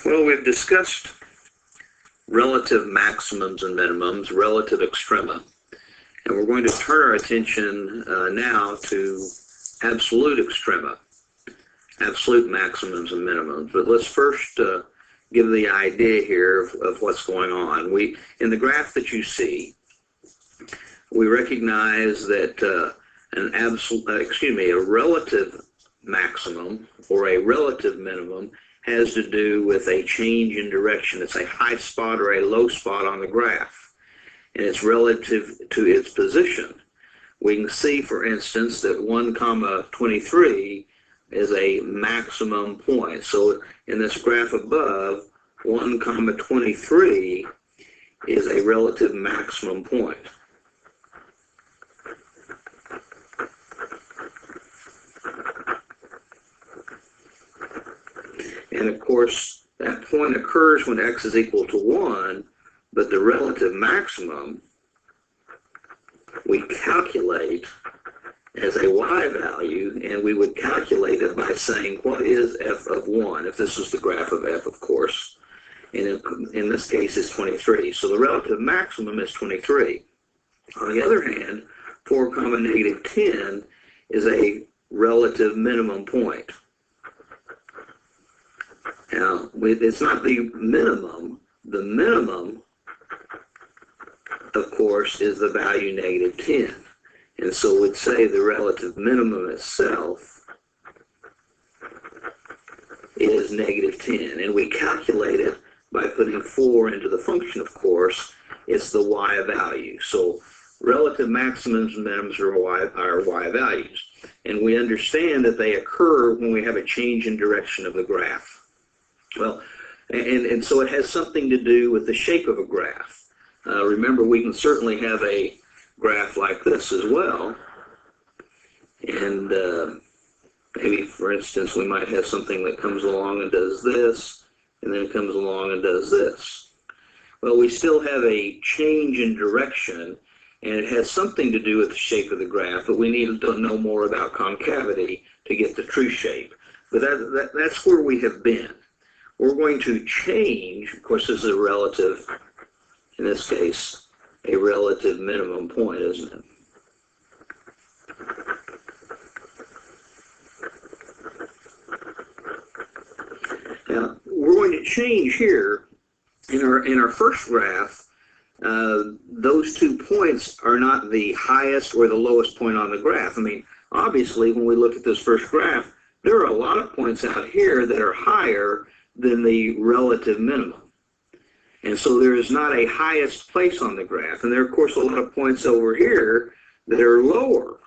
Well, we've discussed relative maximums and minimums, relative extrema, and we're going to turn our attention now to absolute extrema, absolute maximums and minimums. But let's first give the idea here of what's going on. In the graph that you see, we recognize that a relative maximum or a relative minimum has to do with a change in direction. It's a high spot or a low spot on the graph, and it's relative to its position. We can see, for instance, that 1,23 is a maximum point. So in this graph above, 1,23 is a relative maximum point. And of course, that point occurs when x is equal to 1, but the relative maximum we calculate as a y value, and we would calculate it by saying, what is f of 1, if this is the graph of f, of course. And in this case, it's 23. So the relative maximum is 23. On the other hand, 4, -10 is a relative minimum point. Now, it's not the minimum. The minimum, of course, is the value -10. And so we'd say the relative minimum itself is -10. And we calculate it by putting 4 into the function, of course. It's the y value. So relative maximums and minimums are y values. And we understand that they occur when we have a change in direction of the graph. Well, and so it has something to do with the shape of a graph. Remember, we can certainly have a graph like this as well. And maybe, for instance, we might have something that comes along and does this, and then comes along and does this. Well, we still have a change in direction, and it has something to do with the shape of the graph, but we need to know more about concavity to get the true shape. But that's where we have been. We're going to change, of course, this is a relative, in this case, a relative minimum point, isn't it? Now, we're going to change here. In our first graph, those 2 points are not the highest or the lowest point on the graph. I mean, obviously, when we look at this first graph, there are a lot of points out here that are higher than the relative minimum. And so there is not a highest place on the graph. And there are, of course, a lot of points over here that are lower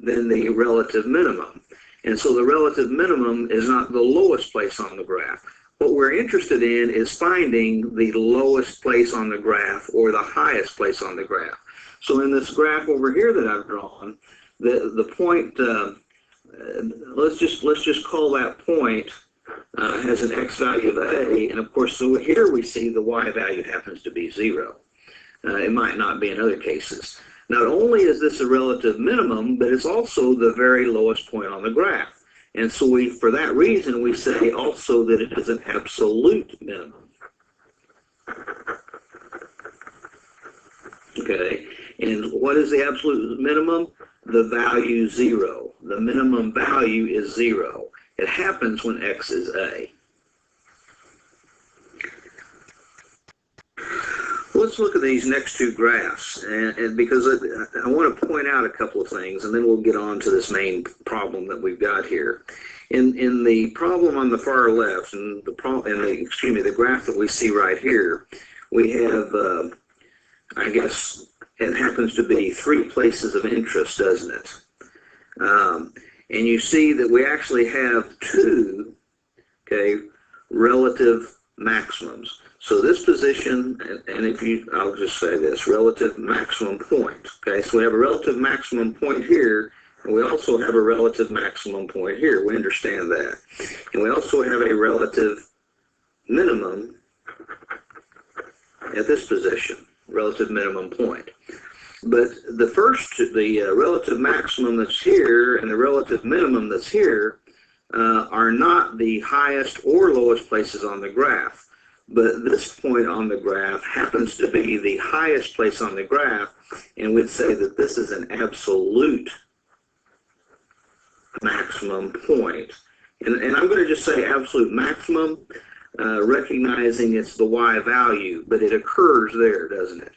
than the relative minimum. And so the relative minimum is not the lowest place on the graph. What we're interested in is finding the lowest place on the graph or the highest place on the graph. So in this graph over here that I've drawn, the point, let's just call that point has an x value of a, and of course, so here we see the y value happens to be 0. It might not be in other cases. Not only is this a relative minimum, but it's also the very lowest point on the graph. And so for that reason, we say also that it is an absolute minimum. Okay, and what is the absolute minimum? The value 0. The minimum value is 0. It happens when x is a. Let's look at these next 2 graphs, and because I want to point out a couple of things, and then we'll get on to this main problem that we've got here. In the problem on the far left, and the graph that we see right here, we have, I guess, it happens to be 3 places of interest, doesn't it? And you see that we actually have 2, okay, relative maximums. So this position, and I'll just say this, relative maximum point. Okay, so we have a relative maximum point here, and we also have a relative maximum point here. We understand that. And we also have a relative minimum at this position, relative minimum point. But the relative maximum that's here and the relative minimum that's here are not the highest or lowest places on the graph. But this point on the graph happens to be the highest place on the graph, and we'd say that this is an absolute maximum point. And I'm going to just say absolute maximum, recognizing it's the y value, but it occurs there, doesn't it?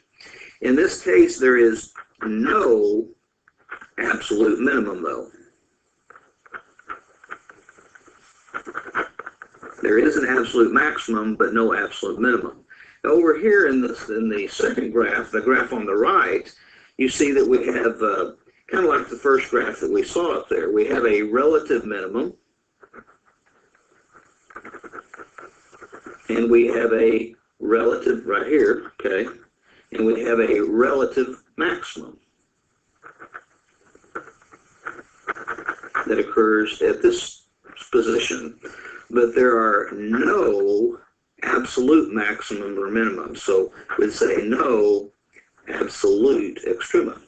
In this case, there is no absolute minimum, though. There is an absolute maximum, but no absolute minimum. Over here in the second graph, the graph on the right, you see that we have, kind of like the first graph that we saw up there, we have a relative minimum, and we have a relative, right here, okay, and we have a relative maximum that occurs at this position. But there are no absolute maximum or minimum. So we'd say no absolute extrema.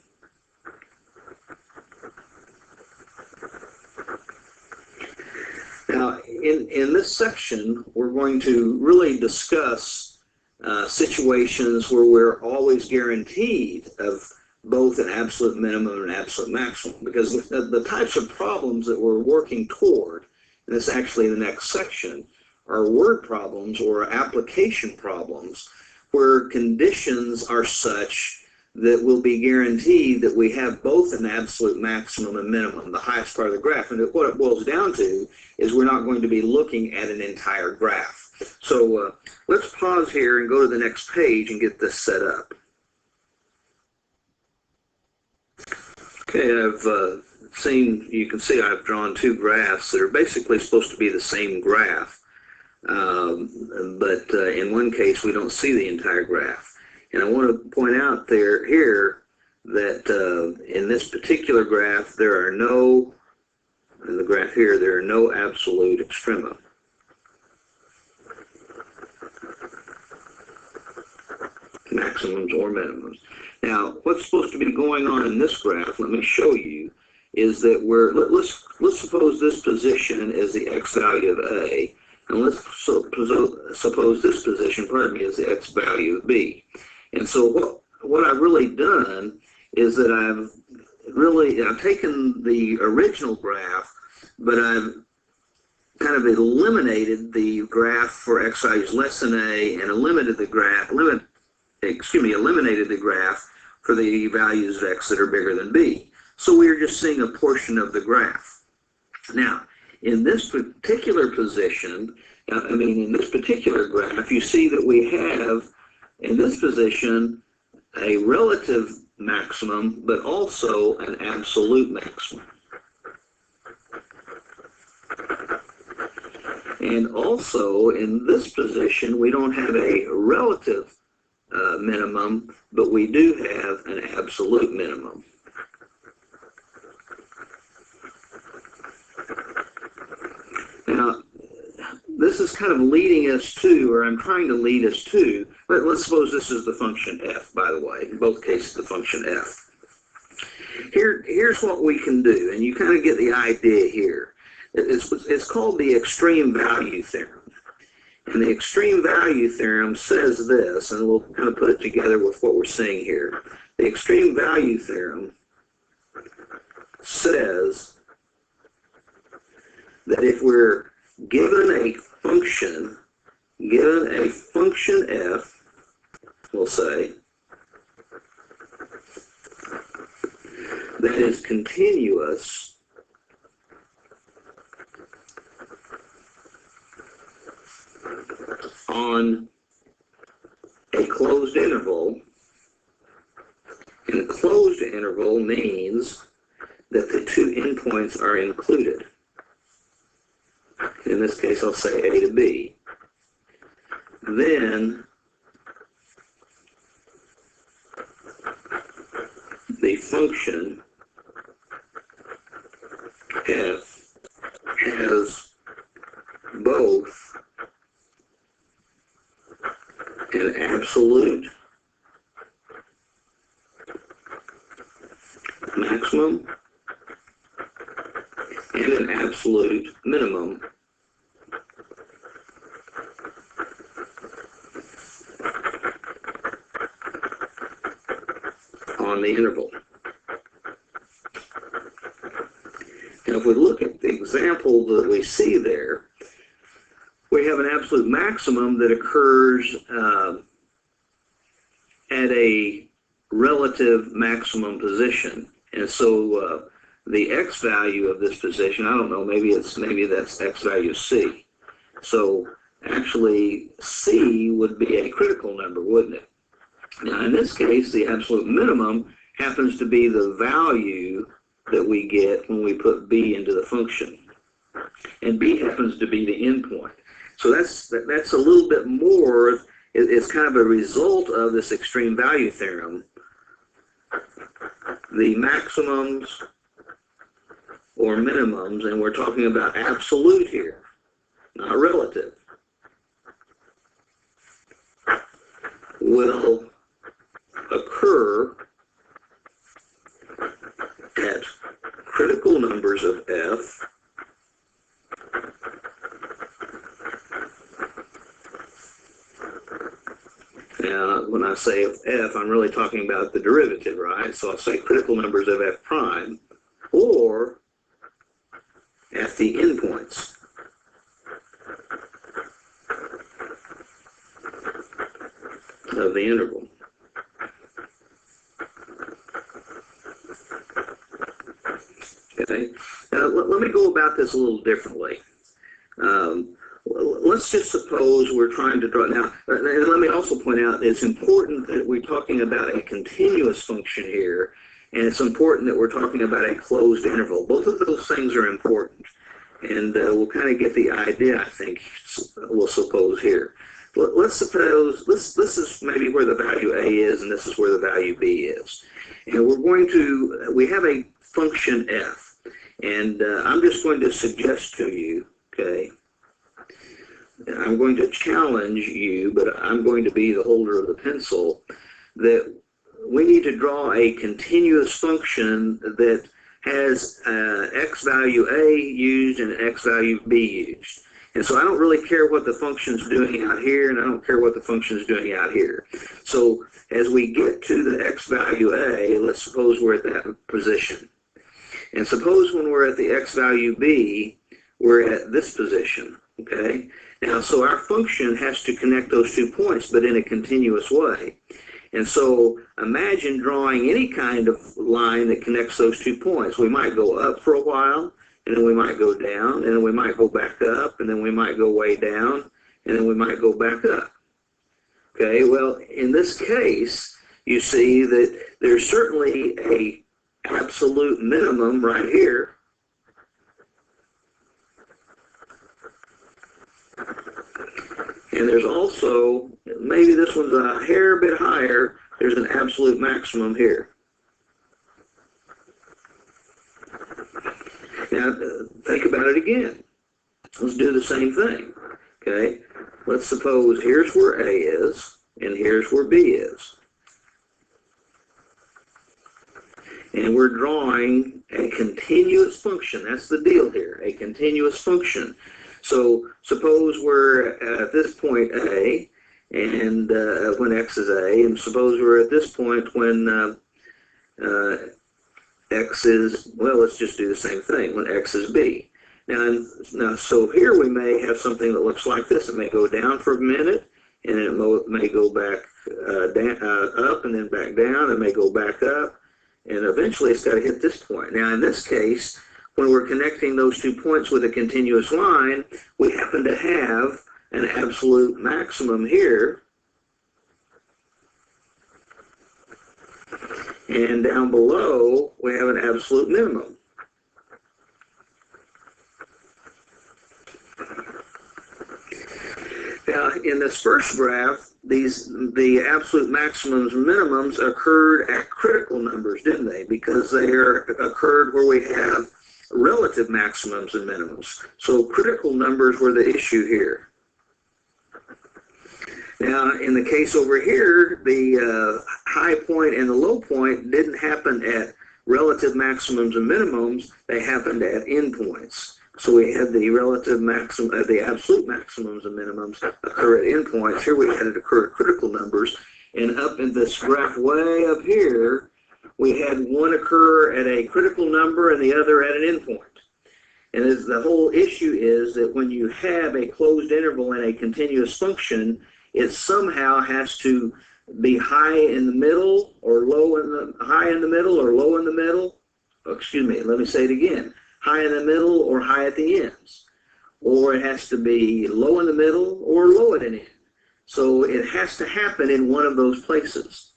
Now, in this section, we're going to really discuss situations where we're always guaranteed of both an absolute minimum and an absolute maximum. Because the types of problems that we're working toward, and this is actually the next section, are word problems or application problems where conditions are such that we'll be guaranteed that we have both an absolute maximum and minimum, the highest part of the graph. And what it boils down to is we're not going to be looking at an entire graph. So let's pause here and go to the next page and get this set up. Okay, you can see I've drawn two graphs that are basically supposed to be the same graph, but in one case we don't see the entire graph. And I want to point out here that in this particular graph there are no, in the graph here, there are no absolute extrema. Maximums or minimums. Now, what's supposed to be going on in this graph, let me show you, is that let's suppose this position is the x value of A, and let's suppose this position, is the x value of B. And so what I've really done is that I've taken the original graph, but I've kind of eliminated the graph for x values less than A and eliminated the graph for the values of x that are bigger than B. So we're just seeing a portion of the graph. Now, in this particular position, in this particular graph, you see that we have, in this position, a relative maximum, but also an absolute maximum. And also, in this position, we don't have a relative minimum, but we do have an absolute minimum. Now, this is kind of leading us to, or I'm trying to lead us to, let's suppose this is the function f, by the way, in both cases the function f. Here's what we can do, and you kind of get the idea here. It's called the Extreme Value Theorem. And the Extreme Value Theorem says this, and we'll kind of put it together with what we're seeing here. The Extreme Value Theorem says that if we're given a function f, we'll say, that is continuous on a closed interval, and a closed interval means that the two endpoints are included. In this case, I'll say A to B. Then the function f has both an absolute maximum and an absolute absolute minimum on the interval. And if we look at the example that we see there, we have an absolute maximum that occurs at a relative maximum position. And so the x value of this position, I don't know, maybe that's x value c. So actually c would be a critical number, wouldn't it? Now in this case, the absolute minimum happens to be the value that we get when we put b into the function. And b happens to be the endpoint. So that's a little bit more, it's kind of a result of this extreme value theorem. The maximums or minimums, and we're talking about absolute here, not relative, will occur at critical numbers of f Now, when I say f, I'm really talking about the derivative, right? So I'll say critical numbers of f prime, or at the endpoints. Of the interval. Okay. Now, let me go about this a little differently. Let's just suppose we're trying to draw, now, and let me also point out it's important that we're talking about a continuous function here, and it's important that we're talking about a closed interval. Both of those things are important, and we'll kind of get the idea, I think, we'll suppose here. Let's suppose, this is maybe where the value a is, and this is where the value b is. And we have a function f, and I'm just going to suggest to you, okay, I'm going to challenge you, but I'm going to be the holder of the pencil, that we need to draw a continuous function that has x value a used and x value b used. And so I don't really care what the function's doing out here, and I don't care what the function's doing out here. So as we get to the x value a, let's suppose we're at that position. And suppose when we're at the x value b, we're at this position, okay? Now, so our function has to connect those 2 points, but in a continuous way. And so imagine drawing any kind of line that connects those 2 points. We might go up for a while, and then we might go down, and then we might go back up, and then we might go way down, and then we might go back up. Okay, well, in this case, you see that there's certainly a absolute minimum right here. And there's also, maybe this one's a hair bit higher, there's an absolute maximum here. Now, think about it again. Let's do the same thing, okay? Let's suppose here's where A is, and here's where B is. And we're drawing a continuous function. That's the deal here, a continuous function. So suppose we're at this point A, and when x is A, and suppose we're at this point when x is, well, let's just do the same thing, when x is B. Now, so here we may have something that looks like this. It may go down for a minute, and it may go back up, and then back down. It may go back up, and eventually it's got to hit this point. Now, in this case, when we're connecting those 2 points with a continuous line, we happen to have an absolute maximum here. And down below, we have an absolute minimum. Now, in this first graph, the absolute maximums and minimums occurred at critical numbers, didn't they? Because they occurred where we have relative maximums and minimums. So critical numbers were the issue here. Now, in the case over here, the high point and the low point didn't happen at relative maximums and minimums. They happened at endpoints. So we had the relative maximum, the absolute maximums and minimums occur at endpoints. Here we had it occur at critical numbers. And up in this graph way up here, we had one occur at a critical number and the other at an endpoint. And the whole issue is that when you have a closed interval in a continuous function, it somehow has to be high in the middle or low in the high in the middle or low in the middle. Oh, excuse me, let me say it again. High in the middle or high at the ends. Or it has to be low in the middle or low at an end. So it has to happen in one of those places.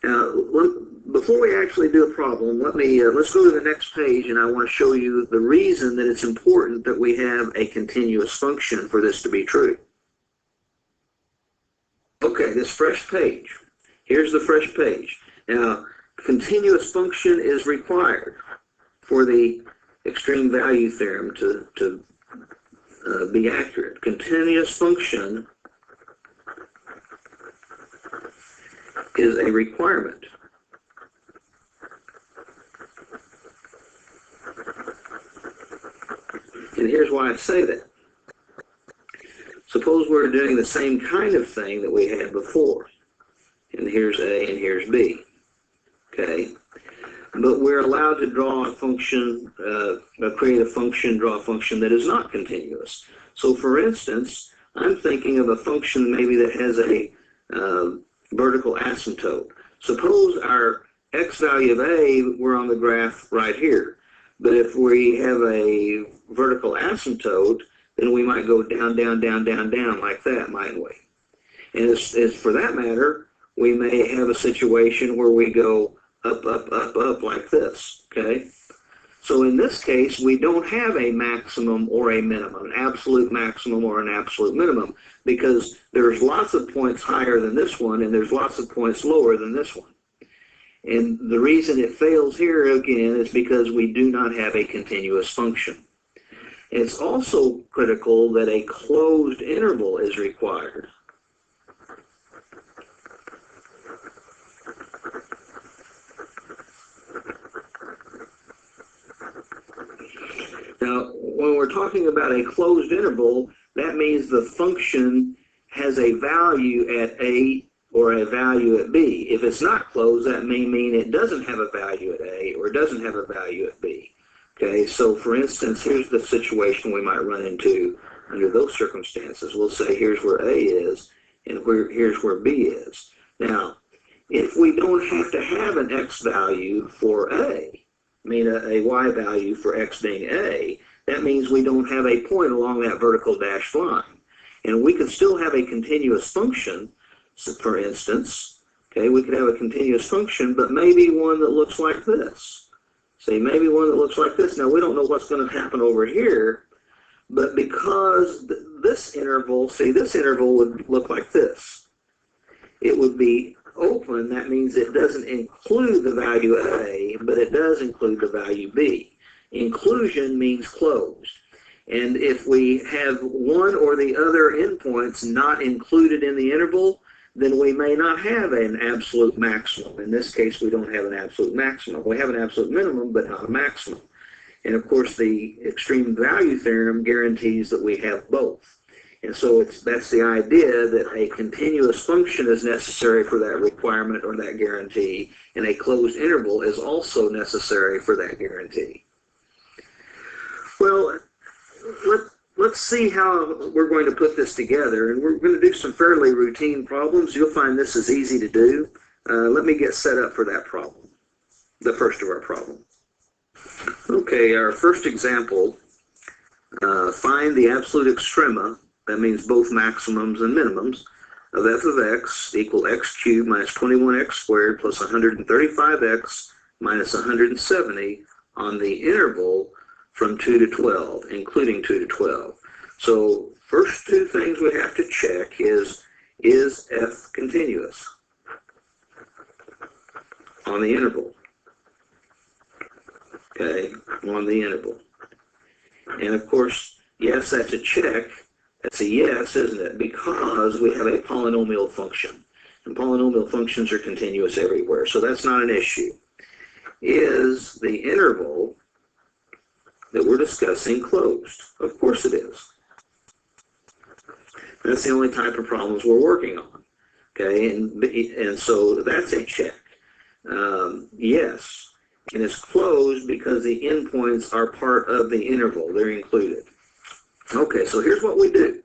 Now, before we actually do a problem, let's go to the next page, and I want to show you the reason that it's important that we have a continuous function for this to be true. Okay, this fresh page. Here's the fresh page. Now, continuous function is required for the extreme value theorem to be accurate. Continuous function is a requirement. And here's why I say that. Suppose we're doing the same kind of thing that we had before. And here's A and here's B. Okay? But we're allowed to draw a function, create a function, draw a function that is not continuous. So for instance, I'm thinking of a function maybe that has a vertical asymptote. Suppose our x value of A were on the graph right here. But if we have a vertical asymptote, then we might go down, down, down, down, down like that, mightn't we? And as for that matter, we may have a situation where we go up, up, up, up like this, okay? So in this case, we don't have a maximum or a minimum, an absolute maximum or an absolute minimum, because there's lots of points higher than this one, and there's lots of points lower than this one. And the reason it fails here, again, is because we do not have a continuous function. It's also critical that a closed interval is required. Now, when we're talking about a closed interval, that means the function has a value at A or a value at B. If it's not closed, that may mean it doesn't have a value at A or doesn't have a value at B. Okay, so for instance, here's the situation we might run into under those circumstances. We'll say here's where A is and here's where B is. Now, if we don't have to have an X value for A, I mean a Y value for X being A, that means we don't have a point along that vertical dashed line. And we could still have a continuous function, so for instance, okay, we could have a continuous function, but maybe one that looks like this. Say maybe one that looks like this. Now, we don't know what's going to happen over here, but because this interval, see, this interval would look like this. It would be open. That means it doesn't include the value A, but it does include the value B. Inclusion means closed. And if we have one or the other endpoints not included in the interval, then we may not have an absolute maximum. In this case, we don't have an absolute maximum. We have an absolute minimum, but not a maximum. And of course, the extreme value theorem guarantees that we have both. And so that's the idea that a continuous function is necessary for that requirement or that guarantee, and a closed interval is also necessary for that guarantee. Well, let's see how we're going to put this together, and we're going to do some fairly routine problems. You'll find this is easy to do. Let me get set up for that problem, the first of our problems. Okay, our first example, find the absolute extrema, that means both maximums and minimums, of f of x equal x cubed minus 21x squared plus 135x minus 170 on the interval from 2 to 12, including 2 to 12. So first two things we have to check is f continuous on the interval? Okay, on the interval. And of course, yes, that's a check. That's a yes, isn't it? Because we have a polynomial function. And polynomial functions are continuous everywhere, so that's not an issue. Is the interval that we're discussing closed? Of course it is. That's the only type of problems we're working on. Okay, and so that's a check. Yes, and it's closed because the endpoints are part of the interval. They're included. Okay, so here's what we do.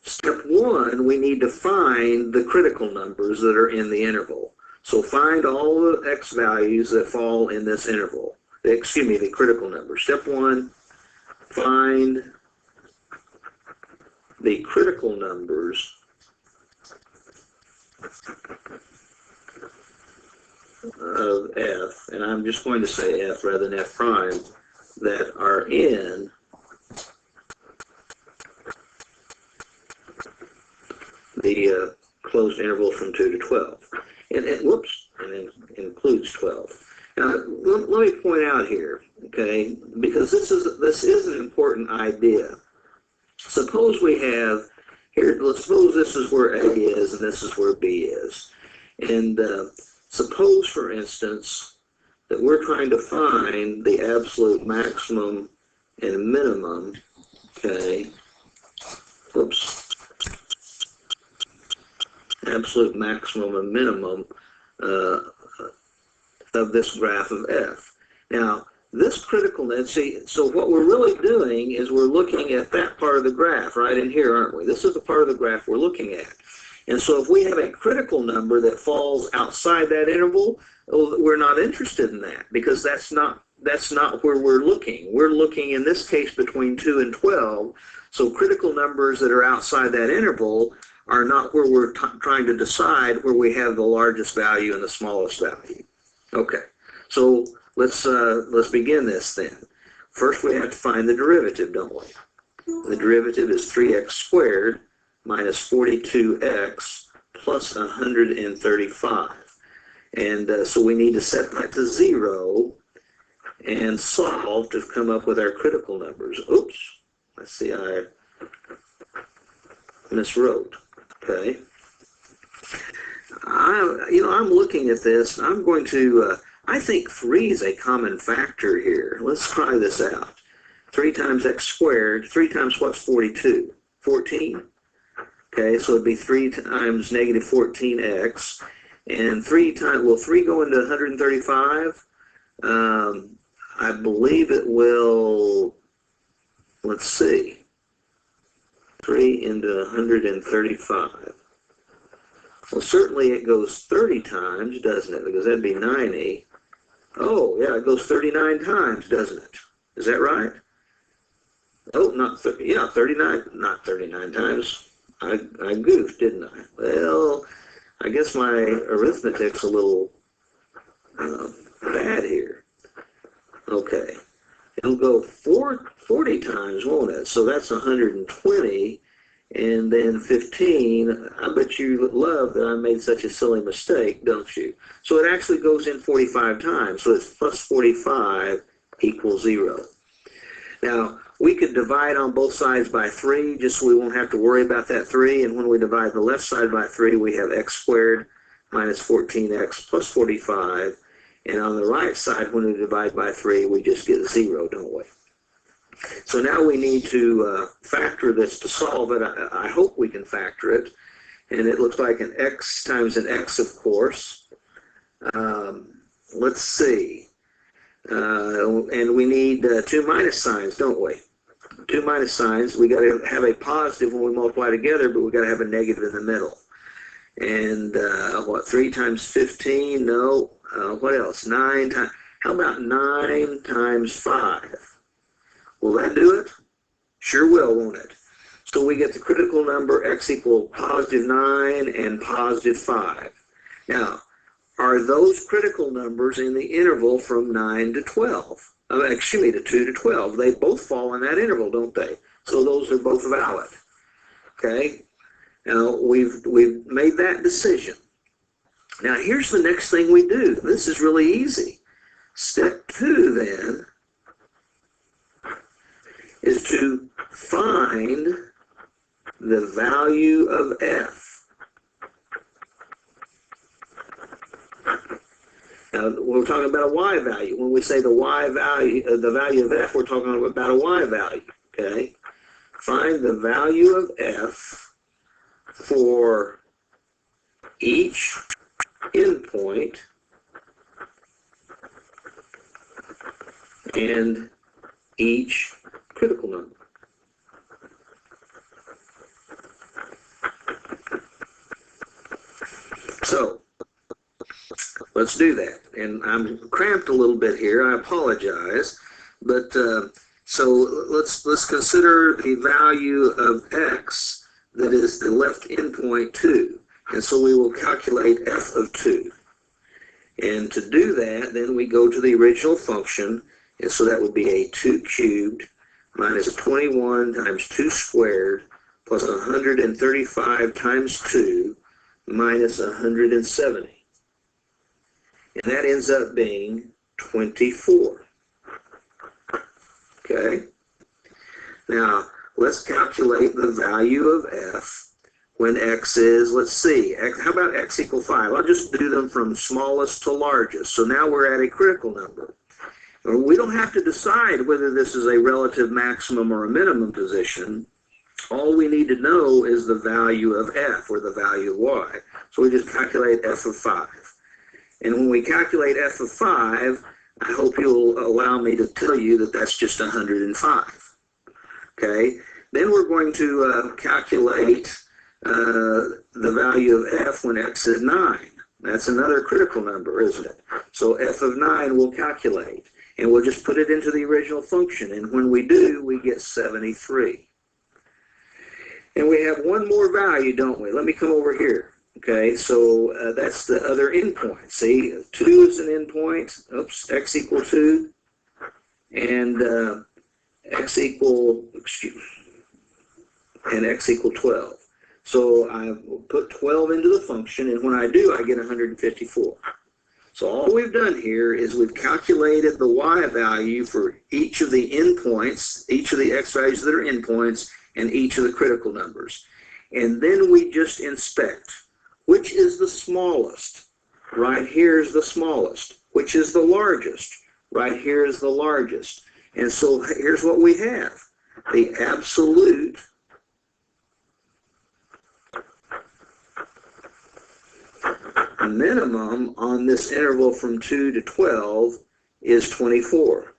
Step one, we need to find the critical numbers that are in the interval. So find all the x values that fall in this interval. Excuse me, the critical numbers. Step one, find the critical numbers of f, and I'm just going to say f rather than f prime, that are in the closed interval from 2 to 12. And whoops, and it includes 12. Now, let me point out here, okay, because this is an important idea. Suppose we have here, let's suppose this is where A is and this is where B is. And suppose, for instance, that we're trying to find the absolute maximum and minimum, okay, whoops, absolute maximum and minimum of this graph of f. Now, this critical, see, so what we're really doing is we're looking at that part of the graph right in here, aren't we? This is the part of the graph we're looking at. And so if we have a critical number that falls outside that interval, we're not interested in that because that's not where we're looking. We're looking, in this case, between 2 and 12. So critical numbers that are outside that interval are not where we're trying to decide where we have the largest value and the smallest value. Okay, so let's begin this then. First, we have to find the derivative, don't we? The derivative is 3x squared minus 42x plus 135. And so we need to set that to 0 and solve to come up with our critical numbers. Oops, let's see, I miswrote. Okay. I'm looking at this. I'm going to, I think 3 is a common factor here. Let's try this out. 3 times x squared. 3 times what's 42? 14. Okay, so it'd be 3 times negative 14x. And 3 times, will 3 go into 135? I believe it will, let's see. 3 into 135. Well, certainly it goes 30 times, doesn't it? Because that'd be 90. Oh, yeah, it goes 39 times, doesn't it? Is that right? Oh, not 30. Yeah, 39. Not 39 times. I goofed, didn't I? Well, I guess my arithmetic's a little bad here. Okay. It'll go 40 times, won't it? So that's 120. And then 15, I bet you love that I made such a silly mistake, don't you? So it actually goes in 45 times. So it's plus 45 equals 0. Now, we could divide on both sides by 3, just so we won't have to worry about that 3. And when we divide the left side by 3, we have x squared minus 14x plus 45. And on the right side, when we divide by 3, we just get 0, don't we? So now we need to factor this to solve it. I hope we can factor it. And it looks like an x times an x, of course. Let's see. And we need 2 minus signs, don't we? 2 minus signs. We got to have a positive when we multiply together, but we got to have a negative in the middle. And what, 3 times 15? No. What else? 9 times. How about 9 times 5? Will that do it? Sure will, won't it? So we get the critical number x equal positive 9 and positive 5. Now, are those critical numbers in the interval from 9 to 12? Excuse me, to 2 to 12. They both fall in that interval, don't they? So those are both valid. Okay? Now, we've made that decision. Now, here's the next thing we do. This is really easy. Step 2, then, is to find the value of f. Now, we're talking about a y value. When we say the y value, the value of f, we're talking about a y value. Okay, find the value of f for each endpoint and each critical number. So let's do that. And I'm cramped a little bit here. I apologize. But so let's consider the value of x that is the left endpoint 2. And so we will calculate f of 2. And to do that, then we go to the original function. And so that would be a 2 cubed minus 21 times 2 squared plus 135 times 2 minus 170. And that ends up being 24. Okay? Now, let's calculate the value of f when x is, let's see, how about x equal 5? I'll just do them from smallest to largest. So now we're at a critical number. We don't have to decide whether this is a relative maximum or a minimum position. All we need to know is the value of f, or the value of y. So we just calculate f of 5. And when we calculate f of 5, I hope you'll allow me to tell you that that's just 105. Okay? Then we're going to calculate the value of f when x is 9. That's another critical number, isn't it? So f of 9 we'll calculate. And we'll just put it into the original function. And when we do, we get 73. And we have one more value, don't we? Let me come over here. Okay, so that's the other endpoint. See, 2 is an endpoint. Oops, x equal 2. And x equal 12. So I put 12 into the function, and when I do, I get 154. So all we've done here is we've calculated the y value for each of the endpoints, each of the x values that are endpoints, and each of the critical numbers. And then we just inspect. Which is the smallest? Right here is the smallest. Which is the largest? Right here is the largest. And so here's what we have. The absolute minimum on this interval from 2 to 12 is 24.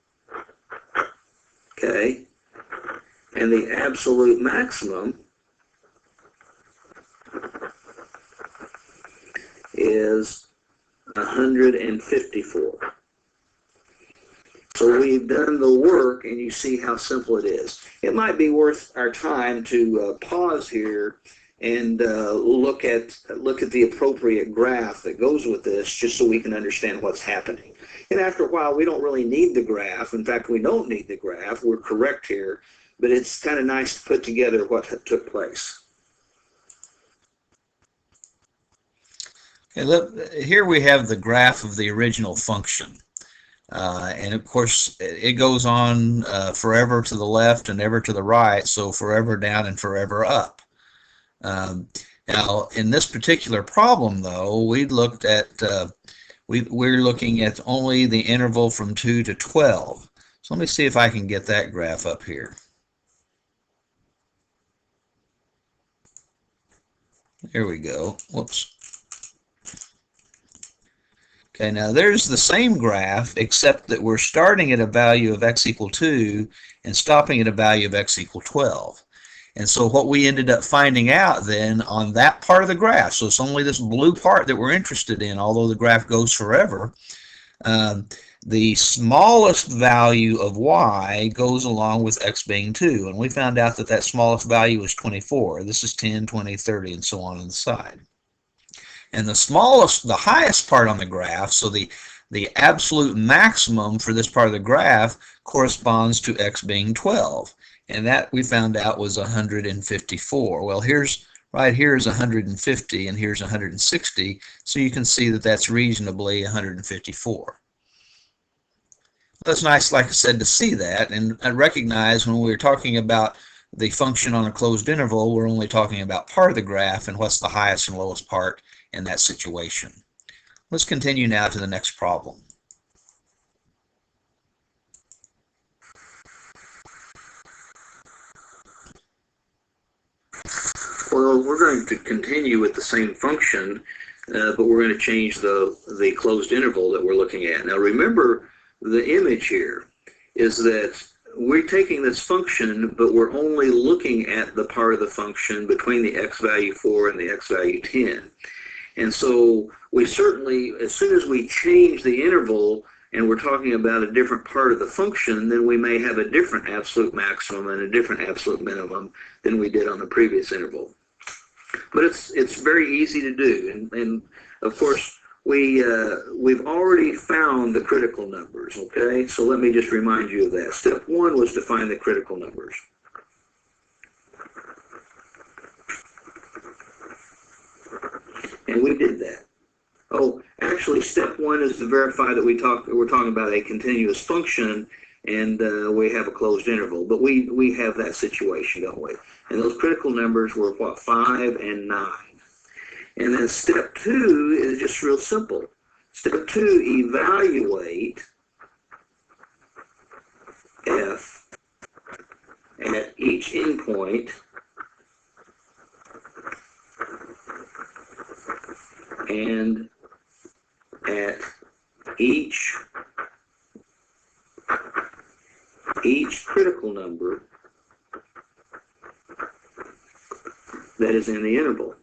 Okay? And the absolute maximum is 154. So we've done the work, and you see how simple it is. It might be worth our time to pause here and look at the appropriate graph that goes with this, just so we can understand what's happening. And after a while, we don't really need the graph. In fact, we don't need the graph. We're correct here, but it's kind of nice to put together what took place. Okay, look, here we have the graph of the original function. And of course, it goes on forever to the left and ever to the right, so forever down and forever up. Now, in this particular problem, though, we're looking at only the interval from 2 to 12. So let me see if I can get that graph up here. There we go. Whoops. Okay, now there's the same graph, except that we're starting at a value of x equal 2 and stopping at a value of x equal 12. And so what we ended up finding out then on that part of the graph, so it's only this blue part that we're interested in, although the graph goes forever, the smallest value of y goes along with x being 2. And we found out that that smallest value is 24. This is 10, 20, 30, and so on the side. And the highest part on the graph, so the absolute maximum for this part of the graph corresponds to x being 12. And that we found out was 154. Well, right here is 150, and here's 160, so you can see that that's reasonably 154. That's nice, like I said, to see that, and I recognize when we're talking about the function on a closed interval, we're only talking about part of the graph and what's the highest and lowest part in that situation. Let's continue now to the next problem. Well, we're going to continue with the same function, but we're going to change the closed interval that we're looking at. Now remember, the image here is that we're taking this function, but we're only looking at the part of the function between the x value 4 and the x value 10. And so we certainly, as soon as we change the interval and we're talking about a different part of the function, then we may have a different absolute maximum and a different absolute minimum than we did on the previous interval. But it's very easy to do, and of course we've already found the critical numbers. Okay, so let me just remind you of that. Step 1 was to find the critical numbers. And we did that. Oh, actually, step 1 is to verify that we're talking about a continuous function, and we have a closed interval. But we have that situation, don't we? And those critical numbers were what, 5 and 9. And then step 2 is just real simple. Step 2, evaluate f at each endpoint and at each critical number that is in the interval.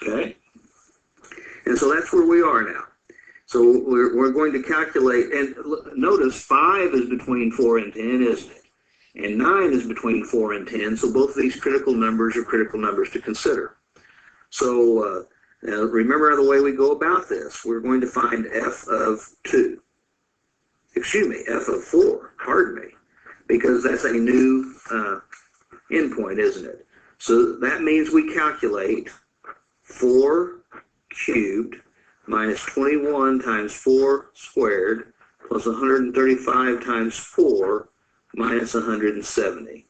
Okay? And so that's where we are now. So we're going to calculate, and notice 5 is between 4 and 10, isn't it? And 9 is between 4 and 10, so both of these critical numbers are critical numbers to consider. So now remember the way we go about this. We're going to find f of 4, pardon me, because that's a new endpoint, isn't it? So that means we calculate 4 cubed minus 21 times 4 squared plus 135 times 4 minus 170.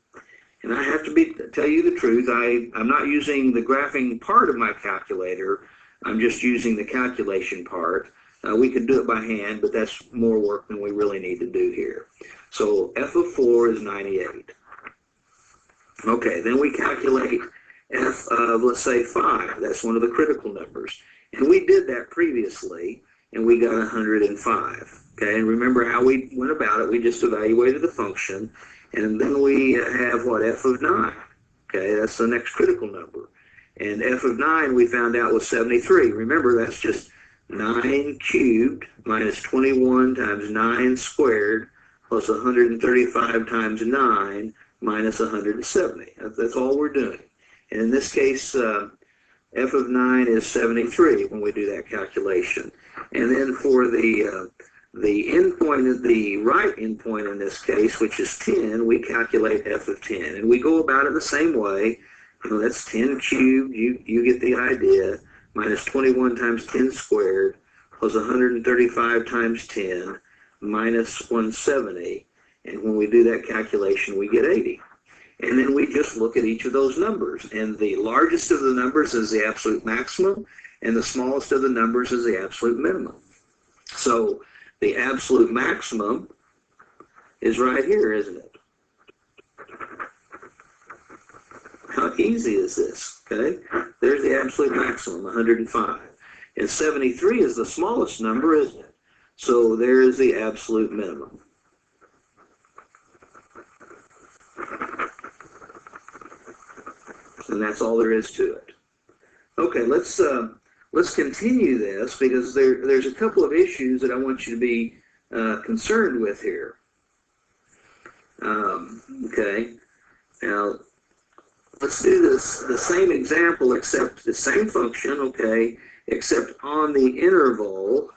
And I have to tell you the truth, I'm not using the graphing part of my calculator, I'm just using the calculation part. We could do it by hand, but that's more work than we really need to do here. So f of 4 is 98. Okay, then we calculate f of, let's say, 5. That's one of the critical numbers. And we did that previously, and we got 105. Okay, and remember how we went about it. We just evaluated the function, and then we have, what, f of 9. Okay, that's the next critical number. And f of 9 we found out was 73. Remember, that's just 9 cubed minus 21 times 9 squared plus 135 times 9 minus 170. That's all we're doing. And in this case, f of 9 is 73 when we do that calculation. And then for the endpoint, the right endpoint in this case, which is 10, we calculate f of 10. And we go about it the same way. That's 10 cubed, you get the idea, minus 21 times 10 squared, plus 135 times 10, minus 170. And when we do that calculation, we get 80. And then we just look at each of those numbers. And the largest of the numbers is the absolute maximum, and the smallest of the numbers is the absolute minimum. So the absolute maximum is right here, isn't it? How easy is this? Okay, there's the absolute maximum, 105. And 73 is the smallest number, isn't it? So there is the absolute minimum. And that's all there is to it. Okay, let's continue this, because there's a couple of issues that I want you to be concerned with here. Okay, now let's do the same example, except the same function, okay, except on the interval.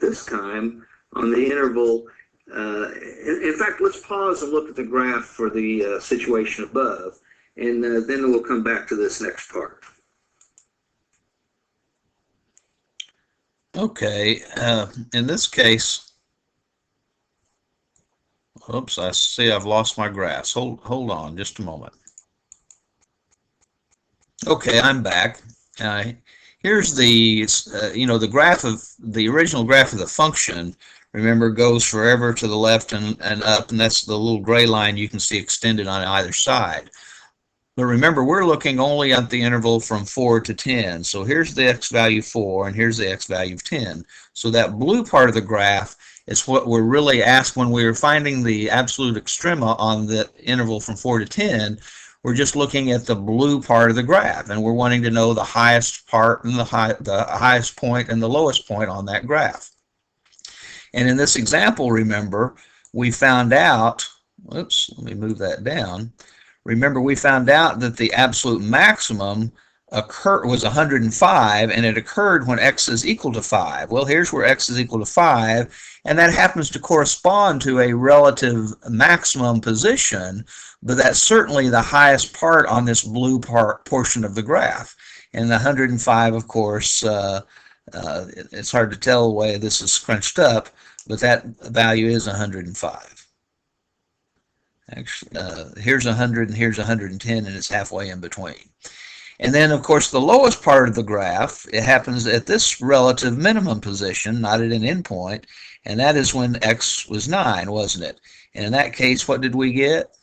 This time on the interval. In fact, let's pause and look at the graph for the situation above, and then we'll come back to this next part. Okay, in this case, oops, I see I've lost my graphs. Hold on just a moment. Okay, I'm back. Uh, Here's the the graph of the original graph of the function. Remember, goes forever to the left and up, and that's the little gray line you can see extended on either side. But remember, we're looking only at the interval from 4 to 10. So here's the x value 4, and here's the x value of 10. So that blue part of the graph is what we're really asked when we were finding the absolute extrema on the interval from 4 to 10. We're just looking at the blue part of the graph, and we're wanting to know the highest part and the highest point and the lowest point on that graph. And in this example, remember, we found out, oops, let me move that down. Remember, we found out that the absolute maximum was 105, and it occurred when x is equal to 5. Well, here's where x is equal to 5, and that happens to correspond to a relative maximum position, but that's certainly the highest part on this blue portion of the graph. And the 105, of course, it's hard to tell the way this is scrunched up, but that value is 105. Actually, here's 100 and here's 110, and it's halfway in between. And then, of course, the lowest part of the graph, it happens at this relative minimum position, not at an endpoint, and that is when x was 9, wasn't it? And in that case, what did we get?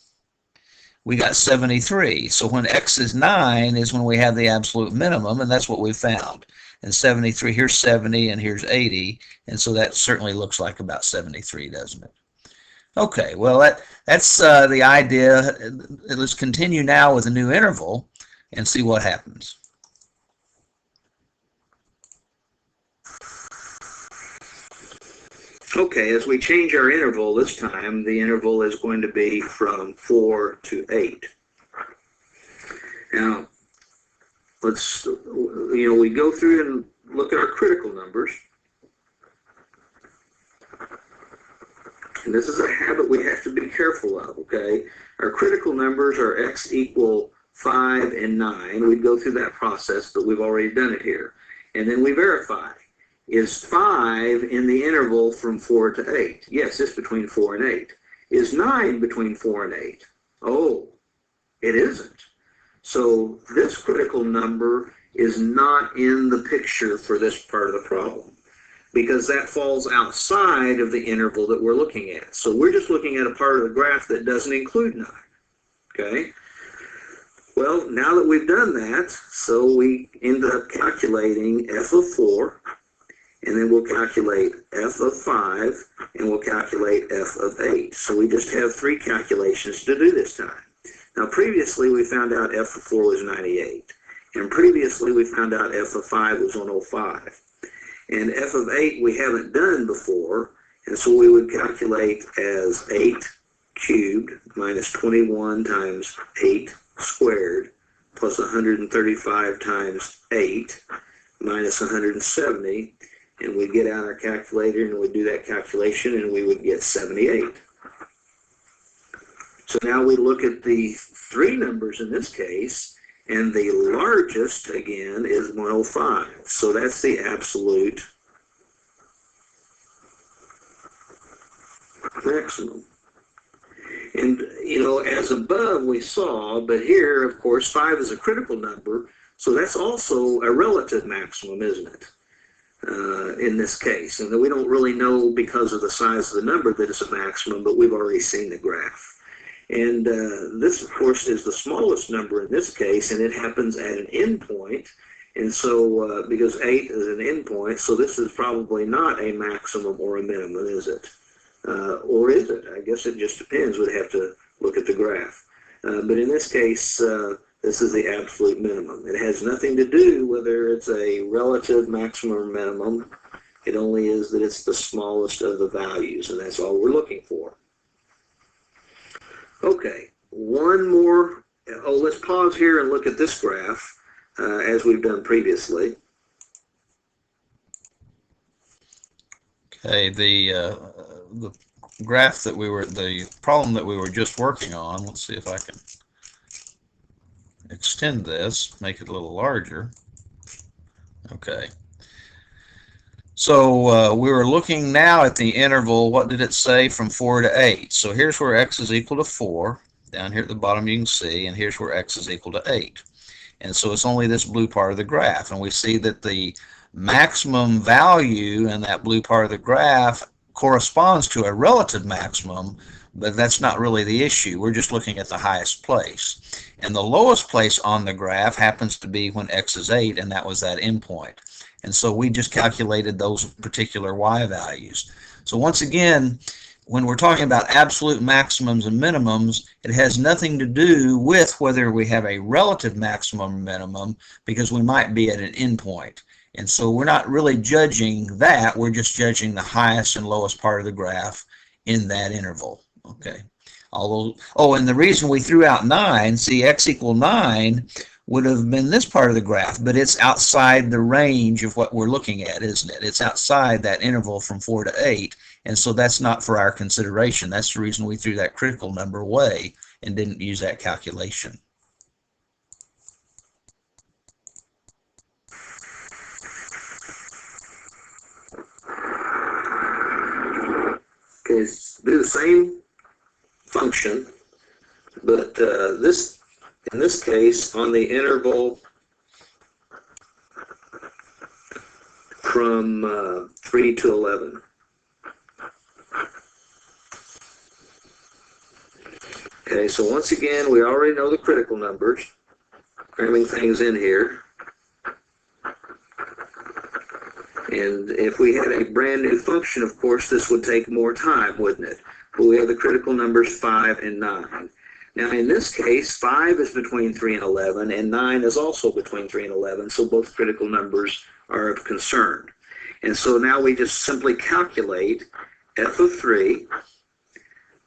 We got 73. So when x is 9 is when we have the absolute minimum, and that's what we found. And 73, here's 70, and here's 80, and so that certainly looks like about 73, doesn't it? Okay, well, that's the idea. Let's continue now with a new interval and see what happens. Okay, as we change our interval this time, the interval is going to be from 4 to 8. Now, let's, we go through and look at our critical numbers. And this is a habit we have to be careful of, okay? Our critical numbers are x equal 5 and 9. We'd go through that process, but we've already done it here. And then we verify. Is 5 in the interval from 4 to 8? Yes, it's between 4 and 8. Is 9 between 4 and 8? Oh, it isn't. So this critical number is not in the picture for this part of the problem, because that falls outside of the interval that we're looking at. So we're just looking at a part of the graph that doesn't include 9, okay? Well, now that we've done that, so we end up calculating f of 4, and then we'll calculate f of 5, and we'll calculate f of 8. So we just have 3 calculations to do this time. Now previously we found out f of 4 was 98, and previously we found out f of 5 was 105. And f of 8 we haven't done before, and so we would calculate as 8 cubed minus 21 times 8 squared plus 135 times 8 minus 170, and we'd get out our calculator and we'd do that calculation and we would get 78. So now we look at the 3 numbers in this case, and the largest, again, is 105. So that's the absolute maximum. And, as above we saw, but here, of course, 5 is a critical number, so that's also a relative maximum, isn't it? In this case. And we don't really know because of the size of the number that it's a maximum, but we've already seen the graph. And this, of course, is the smallest number in this case, and it happens at an endpoint. And so, because 8 is an endpoint, so this is probably not a maximum or a minimum, is it? Or is it? I guess it just depends. We'd have to look at the graph. But in this case, this is the absolute minimum. It has nothing to do whether it's a relative maximum or minimum. It only is that it's the smallest of the values, and that's all we're looking for. Okay, one more. Oh, let's pause here and look at this graph as we've done previously. Okay, the graph that the problem that we were just working on, let's see if I can extend this, make it a little larger. Okay. So we were looking now at the interval. What did it say? From 4 to 8. So here's where x is equal to 4. Down here at the bottom you can see, and here's where x is equal to 8. And so it's only this blue part of the graph. And we see that the maximum value in that blue part of the graph corresponds to a relative maximum, but that's not really the issue. We're just looking at the highest place. And the lowest place on the graph happens to be when x is 8, and that was that endpoint. And so we just calculated those particular y values. So once again, when we're talking about absolute maximums and minimums, it has nothing to do with whether we have a relative maximum or minimum, because we might be at an endpoint. And so we're not really judging that. We're just judging the highest and lowest part of the graph in that interval. Okay. Although, oh, and the reason we threw out 9, see, x equal 9 would have been this part of the graph, but it's outside the range of what we're looking at, isn't it? It's outside that interval from 4 to 8, and so that's not for our consideration. That's the reason we threw that critical number away and didn't use that calculation. Okay, do the same function, but in this case, on the interval from 3 to 11. Okay, so once again, we already know the critical numbers, cramming things in here. And if we had a brand new function, of course, this would take more time, wouldn't it? But we have the critical numbers 5 and 9. Now, in this case, 5 is between 3 and 11, and 9 is also between 3 and 11, so both critical numbers are of concern. And so now we just simply calculate f of 3,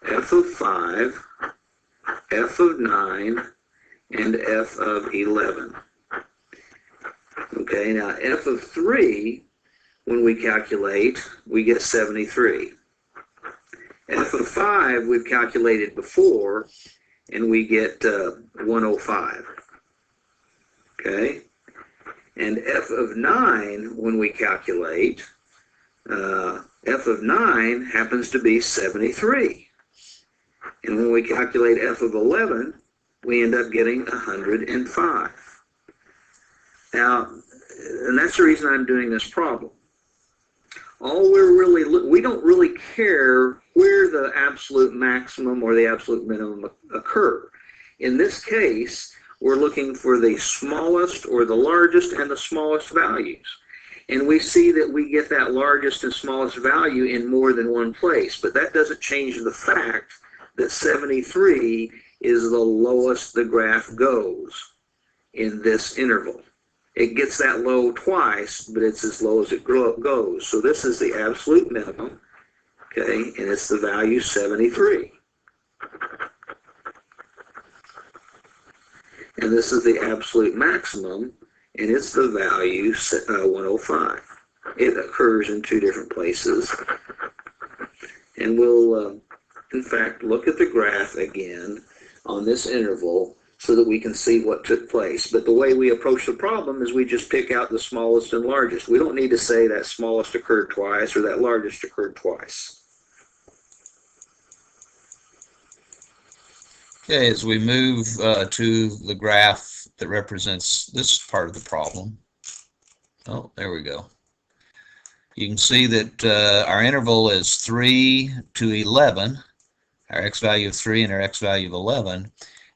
f of 5, f of 9, and f of 11. Okay, now f of 3, when we calculate, we get 73. F of 5 we've calculated before, and we get 105. Okay? And f of 9, when we calculate, f of 9 happens to be 73. And when we calculate f of 11, we end up getting 105. Now, and that's the reason I'm doing this problem. We don't really care where the absolute maximum or the absolute minimum occur. In this case, we're looking for the smallest or the largest and the smallest values. And we see that we get that largest and smallest value in more than one place, but that doesn't change the fact that 73 is the lowest the graph goes in this interval. It gets that low twice, but it's as low as it goes. So this is the absolute minimum, okay, and it's the value 73. And this is the absolute maximum, and it's the value 105. It occurs in two different places. And we'll, in fact, look at the graph again on this interval so that we can see what took place. But the way we approach the problem is we just pick out the smallest and largest. We don't need to say that smallest occurred twice or that largest occurred twice. Okay, as we move to the graph that represents this part of the problem. Oh, there we go. You can see that our interval is 3 to 11, our x value of 3 and our x value of 11.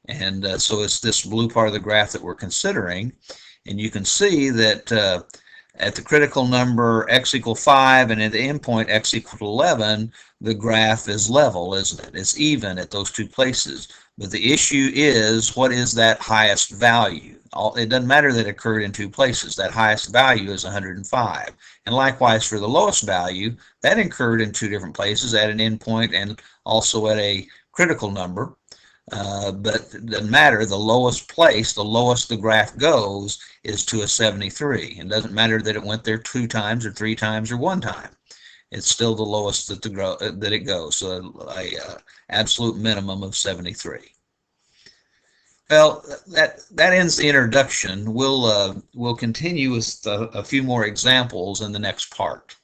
And so it's this blue part of the graph that we're considering. And you can see that at the critical number x equal 5 and at the endpoint x equal to 11, the graph is level, isn't it? It's even at those two places. But the issue is, what is that highest value? It doesn't matter that it occurred in two places. That highest value is 105. And likewise for the lowest value, that occurred in two different places, at an endpoint and also at a critical number. But it doesn't matter. The lowest place, the lowest the graph goes, is to a 73. It doesn't matter that it went there 2 times or 3 times or 1 time. It's still the lowest that it goes. So a absolute minimum of 73. Well, that ends the introduction. We'll continue with a few more examples in the next part.